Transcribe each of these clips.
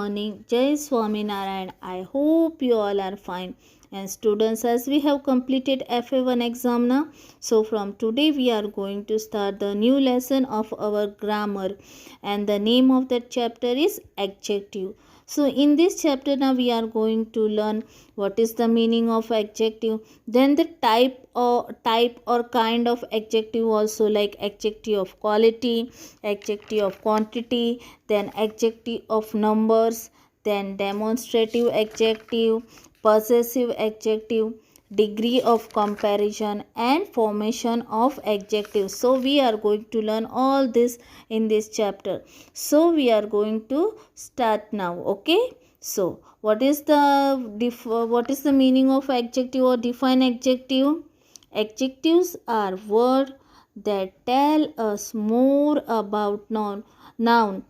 morning. Jai Swaminarayan. I hope you all are fine. And students, as we have completed FA1 exam now, so from today we are going to start the new lesson of our grammar, and the name of that chapter is adjective. So in this chapter now we are going to learn what is the meaning of adjective, then the type or kind of adjective also, like adjective of quality, adjective of quantity, then adjective of numbers, then demonstrative adjective, possessive adjective, degree of comparison, and formation of adjectives. So we are going to learn all this in this chapter. So we are going to start now. Okay, so what is the meaning of adjective or define adjective? Adjectives are words that tell us more about noun.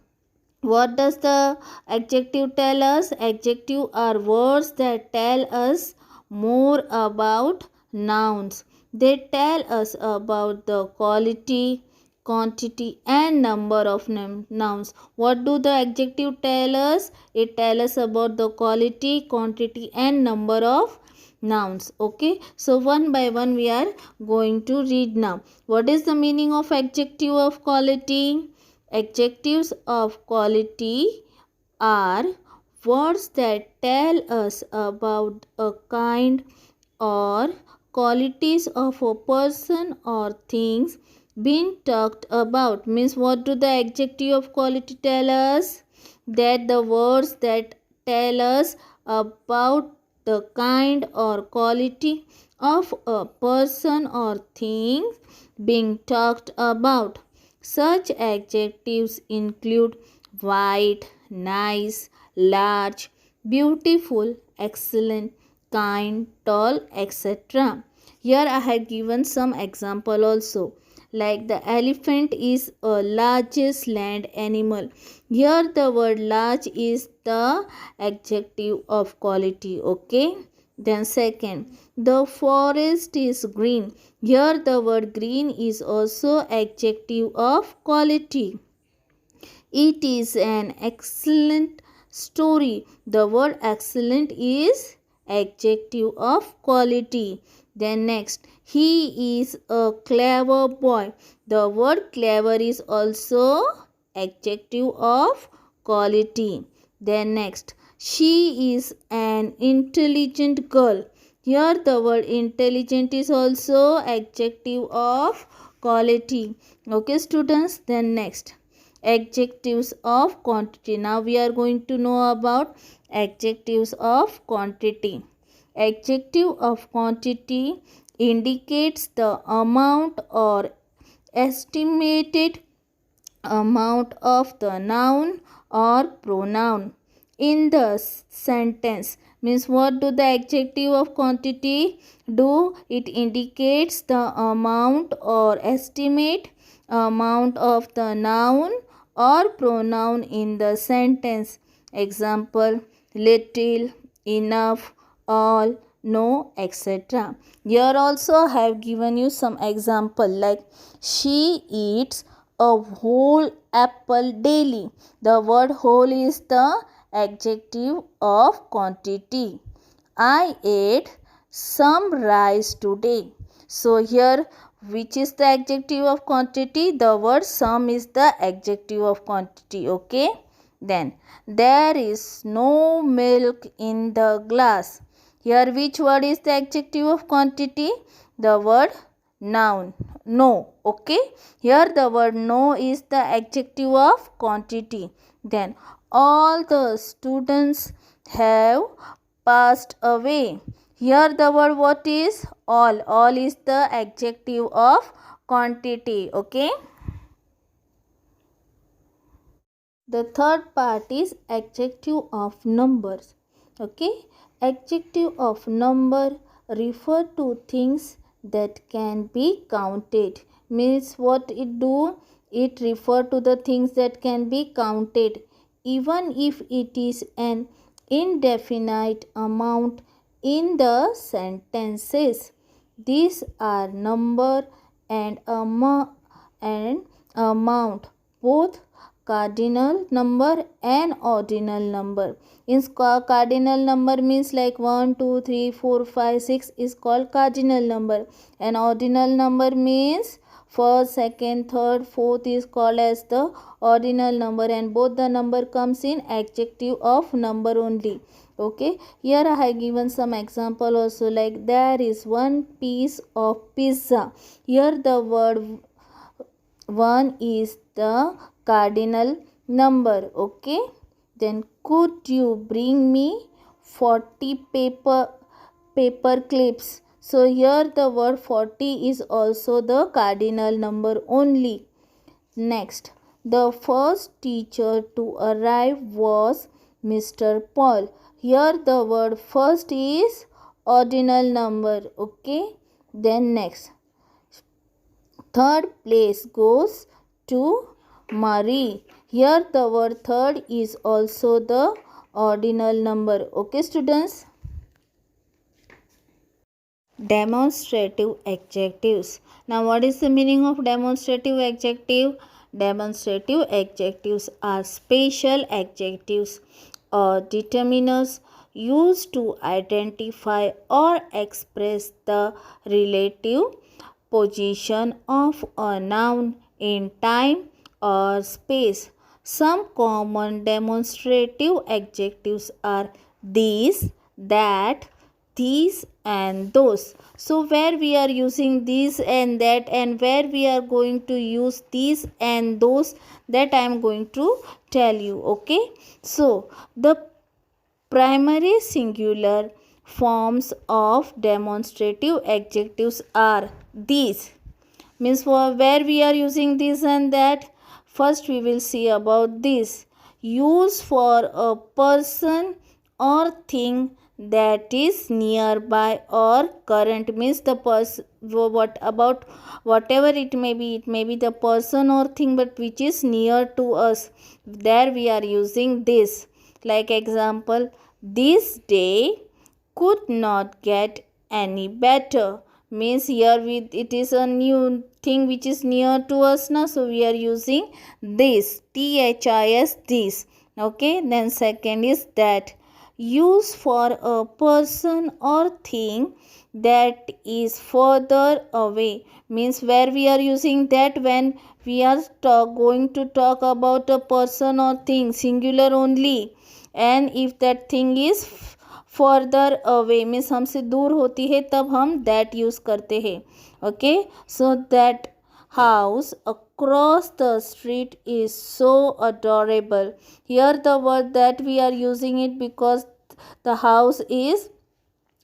What does the adjective tell us? Adjective are words that tell us more about nouns. They tell us about the quality, quantity, and number of nouns. What do the adjective tell us? It tells us about the quality, quantity, and number of nouns. Okay, so one by one we are going to read now. What is the meaning of adjective of quality? Adjectives of quality are words that tell us about a kind or qualities of a person or things being talked about. Means, what do the adjective of quality tell us? That the words that tell us about the kind or quality of a person or thing being talked about. Such adjectives include white, nice, large, beautiful, excellent, kind, tall, etc. Here I have given some example also. Like the elephant is a largest land animal. Here the word large is the adjective of quality. Okay. Then second, the forest is green. Here the word green is also adjective of quality. It is an excellent story. The word excellent is adjective of quality. Then next, he is a clever boy. The word clever is also adjective of quality. Then next, she is an intelligent girl. Here the word intelligent is also adjective of quality. Okay students, then next, adjectives of quantity. Now we are going to know about adjectives of quantity. Adjective of quantity indicates the amount or estimated amount of the noun or pronoun in the sentence. Means, what do the adjective of quantity do? It indicates the amount or estimate amount of the noun or pronoun in the sentence. Example: little, enough, all, no, etc. Here also I have given you some example, like she eats a whole apple daily. The word whole is the adjective of quantity. I ate some rice today. So here, which is the adjective of quantity? The word some is the adjective of quantity. Okay. Then, there is no milk in the glass. Here, which word is the adjective of quantity? The word noun. No. Okay. Here the word no is the adjective of quantity. Then, all the students have passed away. Here the word what is? All. All is the adjective of quantity. Okay. The third part is adjective of numbers. Okay. Adjective of number refer to things that can be counted. Means, what it do? It refer to the things that can be counted, even if it is an indefinite amount in the sentences. These are number and amount. Both cardinal number and ordinal number. In cardinal number means like 1, 2, 3, 4, 5, 6 is called cardinal number, and ordinal number means first, second, third, fourth is called as the ordinal number, and both the number comes in adjective of number only. Okay, here I have given some example also, like there is one piece of pizza. Here the word one is the cardinal number. Okay, then could you bring me 40 paper clips? So here the word 40 is also the cardinal number only. Next, the first teacher to arrive was Mr. Paul. Here the word first is ordinal number. Okay, then next, third place goes to Marie. Here the word third is also the ordinal number. Okay, students. Demonstrative adjectives. Now what is the meaning of demonstrative adjective? Demonstrative adjectives are special adjectives or determiners used to identify or express the relative position of a noun in time or space. Some common demonstrative adjectives are these, that, these and those. So where we are using these and that, and where we are going to use these and those, that I am going to tell you. Okay, so the primary singular forms of demonstrative adjectives are these. Means where we are using this and that. First we will see about this. Use for a person or thing that is nearby or current, means the person, what about whatever it may be the person or thing but which is near to us, there we are using this. Like example, this day could not get any better, means here it is a new thing which is near to us now, so we are using this, this, this. Okay, then second is that. Use for a person or thing that is further away, means where we are using that when we are going to talk about a person or thing, singular only, and if that thing is further away means हमसे दूर होती है तब हम that use करते हैं. Okay, so that house across the street is so adorable. Here the word that we are using it because the house is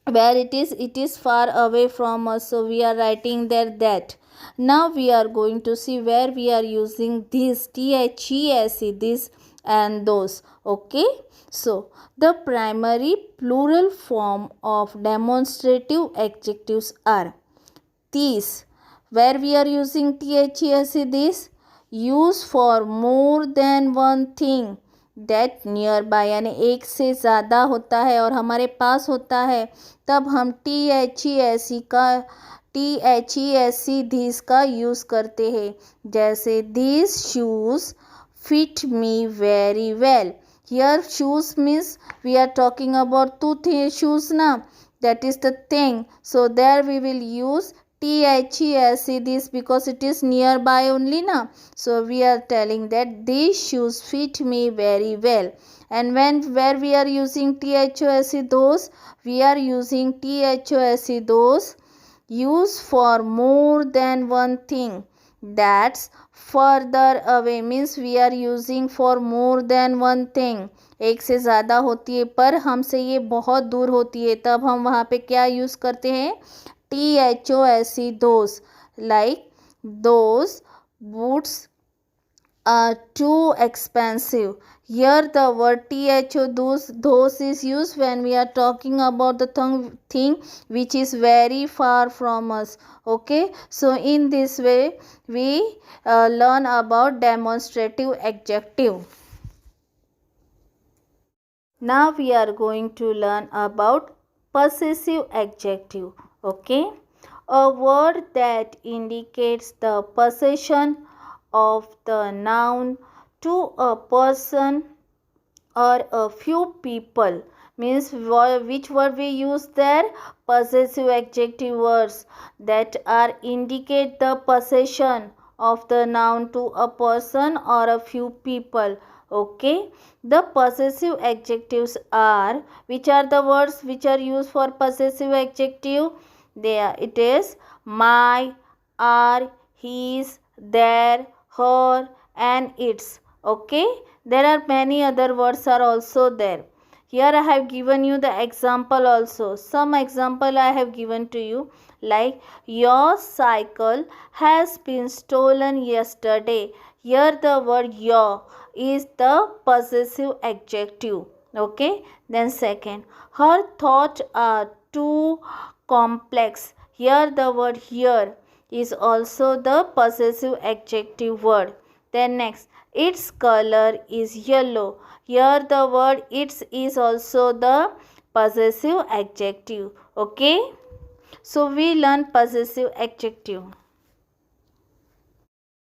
where it is far away from us, so we are writing there that. Now we are going to see where we are using this, these, this and those. Okay, so the primary plural form of demonstrative adjectives are these, where we are using these, this. Use for more than one thing that nearby, यानी एक से ज़्यादा होता है और हमारे पास होता है तब हम these दिस का यूज़ करते हैं. जैसे these shoes fit me very well. Here shoes means we are talking about two shoes na, that is the thing, so there we will use this because it is nearby only na, so we are telling that these shoes fit me very well. And where we are using those, we are using those. Use for more than one thing that's further away, means we are using for more than one thing, एक से ज़्यादा होती है पर हमसे ये बहुत दूर होती है, तब हम वहाँ पे क्या यूज़ करते हैं, those. Like those boots are too expensive. Here the word those is used when we are talking about the thing which is very far from us. Okay, so in this way we learn about demonstrative adjective. Now we are going to learn about possessive adjective. Okay, a word that indicates the possession of the noun to a person or a few people. Means which word we use there? Possessive adjective words that are indicate the possession of the noun to a person or a few people. Okay, the possessive adjectives are, which are the words which are used for possessive adjective? There it is my, our, his, their, her and its. Okay, there are many other words are also there. Here I have given you the example also. Some example I have given to you, like your cycle has been stolen yesterday. Here the word your is the possessive adjective. Okay, then second, her thoughts are too complex. Here the word here is also the possessive adjective word. Then next, its color is yellow. Here the word its is also the possessive adjective. Okay, so we learn possessive adjective.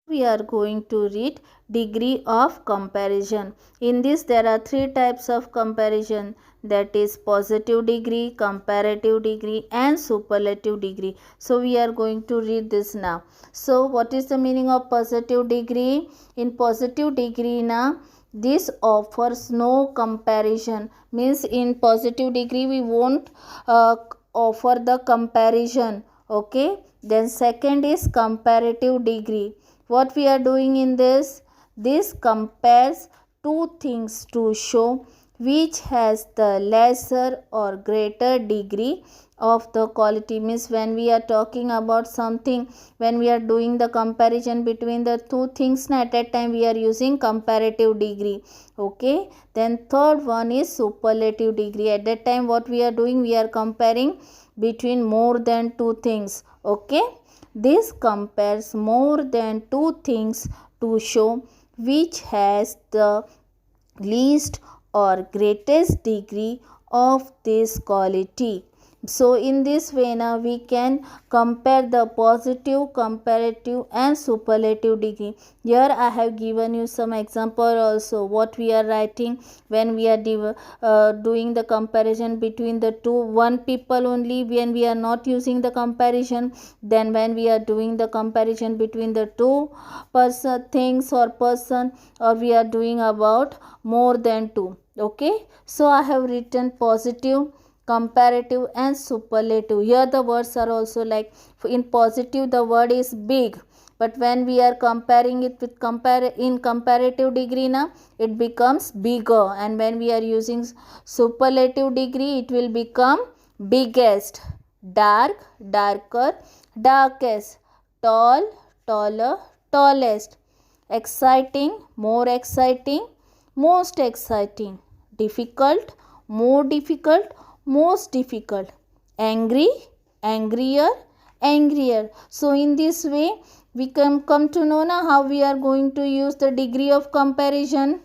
We are going to read degree of comparison. In this there are three types of comparison, that is positive degree, comparative degree and superlative degree. So we are going to read this now. So what is the meaning of positive degree? In positive degree now, this offers no comparison. Means in positive degree we won't offer the comparison. Okay, then second is comparative degree. What we are doing in this? This compares two things to show which has the lesser or greater degree of the quality. Means when we are talking about something, when we are doing the comparison between the two things, at that time we are using comparative degree. Okay, then third one is superlative degree. At that time what we are doing? We are comparing between more than two things. Okay, this compares more than two things to show which has the least or greatest degree of this quality. So in this way now we can compare the positive, comparative and superlative degree. Here I have given you some example also, what we are writing when we are doing the comparison between the two, one people only when we are not using the comparison. Then when we are doing the comparison between the two things or person, or we are doing about more than two. Okay, so I have written positive, comparative and superlative. Here the words are also like, in positive the word is big, but when we are comparing it with in comparative degree now, it becomes bigger, and when we are using superlative degree it will become biggest, dark, darker, darkest, tall, taller, tallest, exciting, more exciting, most exciting, difficult, more difficult, most difficult, angry, angrier, angrier. So in this way we can come to know now how we are going to use the degree of comparison.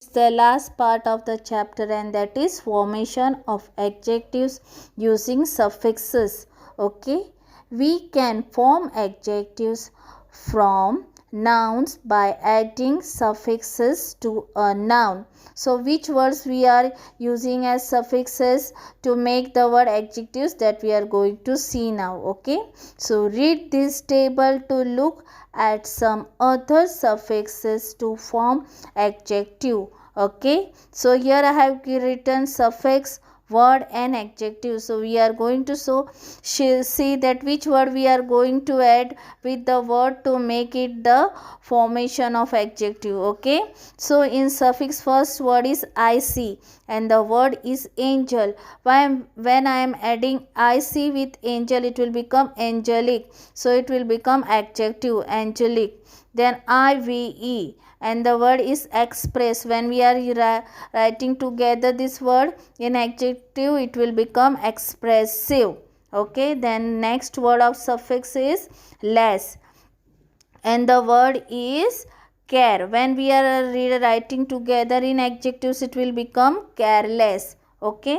It's the last part of the chapter, and that is formation of adjectives using suffixes. Okay, we can form adjectives from nouns by adding suffixes to a noun. So which words we are using as suffixes to make the word adjectives, that we are going to see now. Okay, so read this table to look at some other suffixes to form adjective. Okay, so here I have written suffix, word and adjective. So we are going to see that which word we are going to add with the word to make it the formation of adjective. Okay, so in suffix first word is ic and the word is angel. When I am adding ic with angel, it will become angelic, so it will become adjective, angelic. Then ive and the word is express. When we are writing together this word in adjective, it will become expressive. Okay, then next word of suffix is less and the word is care. When we are writing together in adjectives, it will become careless. Okay,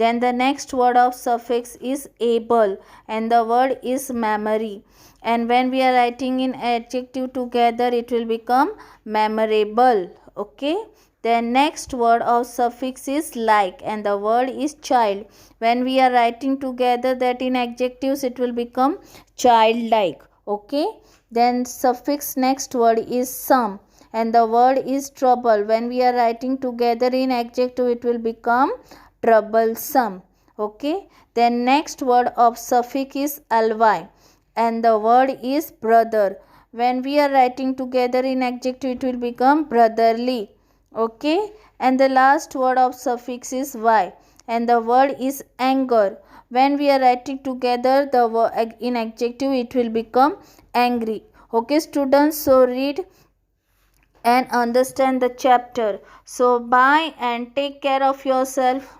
then the next word of suffix is able, and the word is memory, and when we are writing in adjective together it will become memorable. Okay, then next word of suffix is like, and the word is child. When we are writing together that in adjectives it will become childlike. Okay, then suffix next word is some, and the word is trouble. When we are writing together in adjective it will become troublesome. Okay, then next word of suffix is ly, and the word is brother. When we are writing together in adjective it will become brotherly. Okay, and the last word of suffix is y, and the word is anger. When we are writing together the word in adjective it will become angry. Okay students, so read and understand the chapter. So bye and take care of yourself.